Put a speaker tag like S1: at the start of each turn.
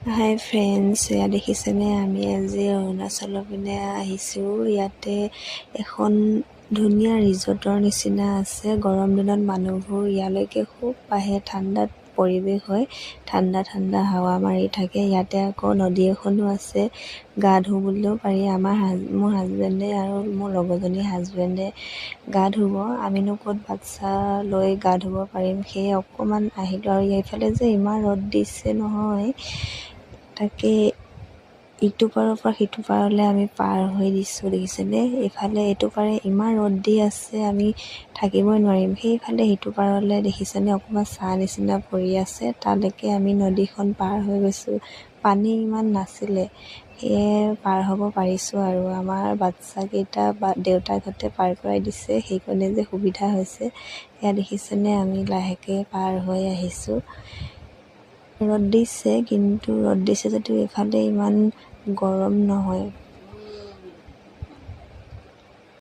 S1: হাই friends, এয়া দেখিছেনে আমি আজি অৰুণাচলৰ পিনে আহিছোঁ। ইয়াতে এখন ধুনীয়া ৰিজৰ্টৰ নিচিনা আছে। গৰম দিনত মানুহবোৰ ইয়ালৈকে খুব আহে। ঠাণ্ডাত পৰিৱেশ হয়, ঠাণ্ডা ঠাণ্ডা হাৱা মাৰি থাকে। ইয়াতে আকৌ নদী এখনো আছে, গা ধুওঁ বুলিও পাৰি। মোৰ হাজবেণ্ডে আৰু মোৰ লগৰজনীৰ হাজবেণ্ডে গা ধুব। আমিনো ক'ত বাচ্ছা লৈ গা ধুব পাৰিম, সেয়ে অকণমান আহিলোঁ। আৰু এইফালে যে ইমান ৰ'দ দিছে নহয়, তাকে ইটো পাৰৰ পৰা সিটো পাৰলৈ আমি পাৰ হৈ দিছোঁ। দেখিছেনে, এইফালে এইটো পাৰে ইমান ৰ'দ দি আছে, আমি থাকিবই নোৱাৰিম। সেইফালে সিটো পাৰলৈ দেখিছেনে অকণমান চাহ নিচিনা পৰি আছে, তালৈকে আমি নদীখন পাৰ হৈ গৈছোঁ। পানী ইমান নাছিলে, সেয়ে পাৰ হ'ব পাৰিছোঁ। আৰু আমাৰ বাচ্ছাকেইটা দেউতাকহঁতে পাৰ কৰাই দিছে, সেইকাৰণে যে সুবিধা হৈছে। এয়া দেখিছেনে আমি লাহেকৈ পাৰ হৈ আহিছোঁ। ৰ'দ দিছে, কিন্তু ৰ'দ দিছে যদিও এইফালে ইমান গৰম নহয়।